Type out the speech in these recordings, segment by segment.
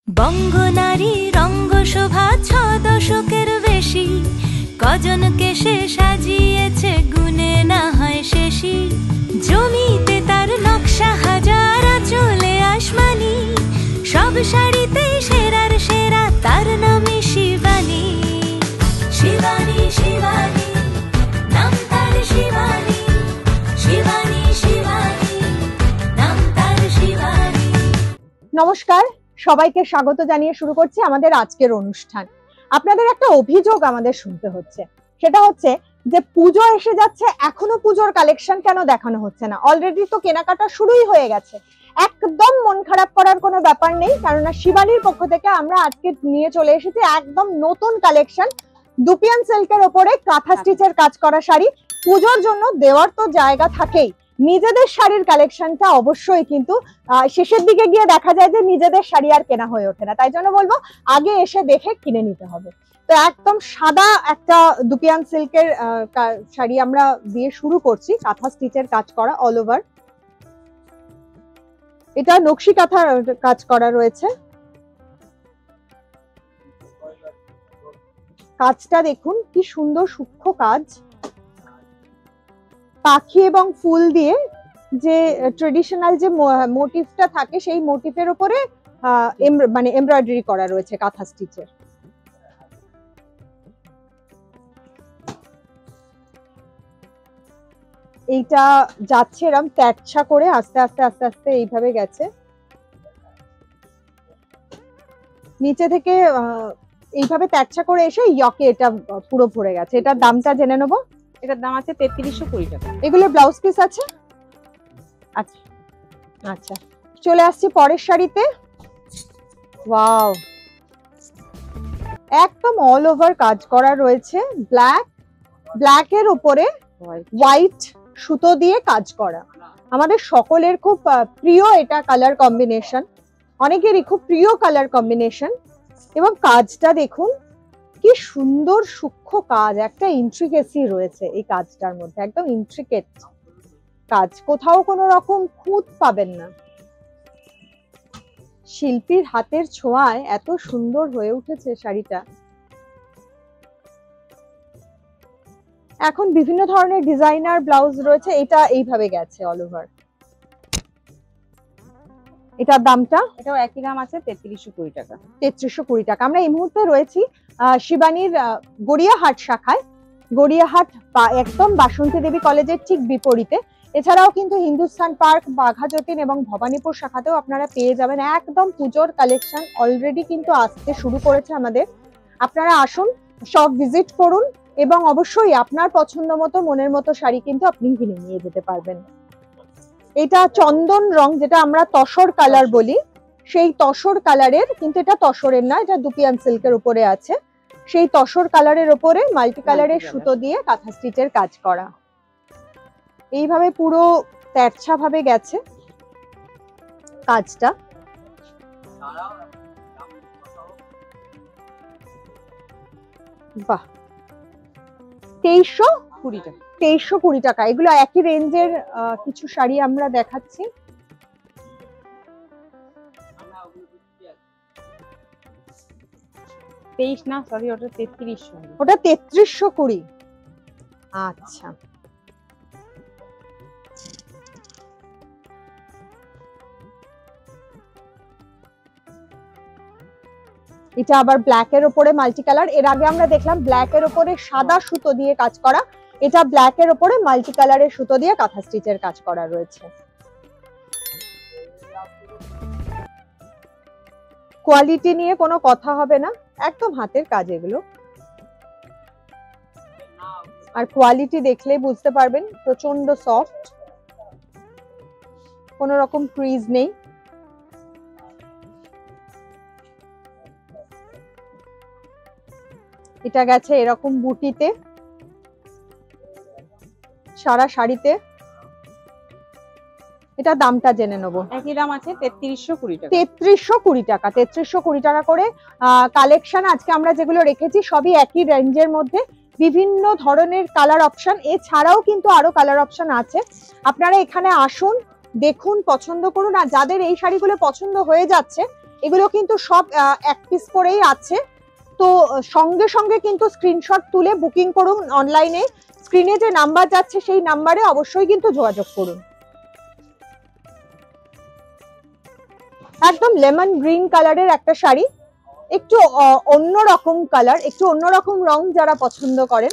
বঙ্গনারী রঙ্গশোভা ৬ দশকের বেশি, কজনকে সে সাজিয়েছে গুনে না হয় শেষই। জমিতে তার নকশা হাজার, চলে আসমানি, সব শাড়িতে সেরার সেরা, তার নামে শিবানী। শিবানী শিবানী নাম তার, শিবানী শিবানী শিবানী নাম তার, শিবানী। নমস্কার, সবাইকে স্বাগত জানিয়ে শুরু করছি আমাদের আজকের অনুষ্ঠান। আপনাদের একটা অভিযোগ আমাদের শুনতে হচ্ছে, সেটা হচ্ছে যে পুজো এসে যাচ্ছে, এখনো পুজোর কালেকশন কেন দেখানো হচ্ছে না। অলরেডি তো কেনাকাটা শুরুই হয়ে গেছে। একদম মন খারাপ করার কোনো ব্যাপার নেই, কেননা শিবানীর পক্ষ থেকে আমরা আজকে নিয়ে চলে এসেছি একদম নতুন কালেকশন, দুপিয়ান সিল্কের ওপরে কাঁথা স্টিচের কাজ করা শাড়ি। পুজোর জন্য দেওয়ার তো জায়গা থাকেই, নিজেদের শাড়ির কালেকশনটা অবশ্যই কিন্তু শেষের দিকে গিয়ে দেখা যায় যে নিজেদের শাড়ি আর কেনা হয়ে ওঠে না। তাই জন্য বলবো আগে এসে দেখে কিনে নিতে হবে। তো একদম সাদা একটা দুপিয়ান সিল্কের শাড়ি আমরা দিয়ে শুরু করছি, কাঁথা স্টিচের কাজ করা অল ওভার। এটা নকশি কাঁথার কাজ করা রয়েছে। কাজটা দেখুন কি সুন্দর সূক্ষ্ম কাজ, পাখি এবং ফুল দিয়ে যে ট্রেডিশনাল যে মোটিভটা থাকে সেই মোটিভের উপরে মানে এমব্রয়ডারি করা রয়েছে কাঁথা স্টিচের। এইটা যাচ্ছে এরকম তেরছা করে আস্তে আস্তে আস্তে আস্তে এইভাবে গেছে, নিচে থেকে এইভাবে তেরছা করে এসে ইয়কে এটা পুরো ভরে গেছে। এটার দামটা জেনে নেবো। এটার দাম আছে 3320 টাকা। এগুলো ব্লাউজ পিস আছে? আচ্ছা আচ্ছা, চলে আসছি পরের শাড়িতে। ওয়াও, একদম অল ওভার কাজ করা রয়েছে, ব্ল্যাক এর উপরে হোয়াইট সুতো দিয়ে কাজ করা। আমাদের সকলের খুব প্রিয় এটা কালার কম্বিনেশন, অনেকেরই খুব প্রিয় কালার কম্বিনেশন। এবং কাজটা দেখুন কি সুন্দর সূক্ষ্ম কাজ, একটা ইন্ট্রিকেসি রয়েছে এই কাজটার মধ্যে, একদম ইন্ট্রিকেট কাজ, কোথাও কোনো রকম খুঁত পাবেন না। শিল্পীর হাতের ছোঁয়ায় এত সুন্দর হয়ে উঠেছে শাড়িটা। এখন বিভিন্ন ধরনের ডিজাইনার ব্লাউজ রয়েছে, এটা এইভাবে গেছে অল ওভার। এটার দামটা? এটাও একই দাম আছে 3320 টাকা। 3320 টাকা। আমরা এই মুহূর্তে রয়েছি শিবানীর গড়িয়াহাট শাখায়, গড়িয়াহাট একদম বাসন্তী দেবী কলেজের ঠিক বিপরীতে। এছাড়াও কিন্তু হিন্দুস্তান পার্ক, বাঘা যতীন এবং ভবানীপুর শাখাতেও আপনারা পেয়ে যাবেন একদম পুজোর কালেকশন। অলরেডি কিন্তু আসতে শুরু করেছে আমাদের। আপনারা আসুন, সব ভিজিট করুন এবং অবশ্যই আপনার পছন্দ মতো মনের মতো শাড়ি কিন্তু আপনি কিনে নিয়ে যেতে পারবেন। এটা চন্দন রং, যেটা আমরা তসর কালার বলি, সেই তসর কালারের, কিন্তু এটা তসরের না, এটা দুপিয়ান সিল্কের উপরে আছে। সেই তসর কালারের উপরে মাল্টি কালারের সুতো দিয়ে কাঁথা স্টিচের কাজ করা। এইভাবে পুরো তেরছা ভাবে গেছে কাজটা। বাহ, 2320 টাকা। 2320 টাকা। এগুলো একই রেঞ্জের কিছু শাড়ি আমরা দেখাচ্ছি। না সরি, ওটা 3300। ওটা 3320। আচ্ছা, এটা আবার ব্ল্যাক এর উপরে মাল্টি কালার। এর আগে আমরা দেখলাম ব্ল্যাক এর উপরে সাদা সুতো দিয়ে কাজ করা, এটা ব্ল্যাক এর উপরে মাল্টি কালারের সুতো দিয়ে কাঁথা স্টিচের কাজ করা রয়েছে। কোয়ালিটি নিয়ে কোনো কথা হবে না, একদম হাতের কাজ এগুলো। আর কোয়ালিটি দেখলেই বুঝতে পারবেন, প্রচন্ড সফট, কোনো রকম ক্রিজ নেই। এটা গেছে এরকম বুটিতে সারা শাড়িতে। এটা দামটা জেনে নেবো। একই দাম আছে 3320 টাকা। 3320 টাকা। 3320 টাকা করে কালেকশন আজকে আমরা যেগুলো রেখেছি সবই একই রেঞ্জের মধ্যে, বিভিন্ন ধরনের কালার অপশন। এছাড়াও কিন্তু আরো কালার অপশন আছে, আপনারা এখানে আসুন, দেখুন, পছন্দ করুন। আর যাদের এই শাড়িগুলো পছন্দ হয়ে যাচ্ছে এগুলো কিন্তু সব এক পিস করেই আছে। তো সঙ্গে সঙ্গে কিন্তু স্ক্রিনশট তুলে বুকিং করুন অনলাইনে। স্ক্রিনে যে নাম্বার যাচ্ছে সেই নাম্বারে অবশ্যই কিন্তু যোগাযোগ করুন। একদম লেমন গ্রিন কালারের একটা শাড়ি, একটু অন্যরকম কালার, একটু অন্যরকম রং যারা পছন্দ করেন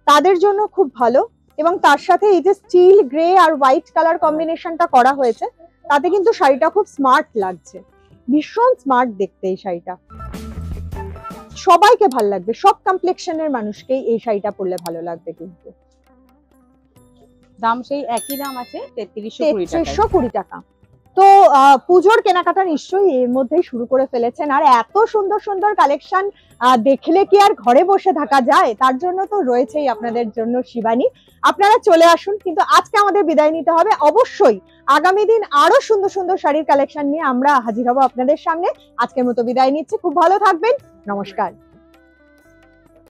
তাদের জন্য খুব ভালো। এবং তার সাথে এই যে স্টিল গ্রে আর হোয়াইট কালার কম্বিনেশনটা করা হয়েছে তাতে কিন্তু শাড়িটা খুব স্মার্ট লাগছে, ভীষণ স্মার্ট দেখতে এই শাড়িটা। সবাইকে ভালো লাগবে, সব কমপ্লেক্সনের মানুষকেই এই শাড়িটা পরলে ভালো লাগবে। কিন্তু দাম সেই একই দাম আছে 3320 টাকা। তো পুজোর কেনাকাটা নিশ্চয়ই এর মধ্যেই শুরু করে ফেলেছেন। আর এত সুন্দর সুন্দর কালেকশন দেখলে কি আর ঘরে বসে থাকা যায়? তার জন্য তো রয়েছেই আপনাদের জন্য শিবানী। আপনারা চলে আসুন। কিন্তু আজকে আমাদের বিদায় নিতে হবে, অবশ্যই আগামী দিন আরো সুন্দর সুন্দর শাড়ির কালেকশন নিয়ে আমরা হাজির হব আপনাদের সামনে। আজকের মতো বিদায় নিচ্ছি, খুব ভালো থাকবেন, নমস্কার।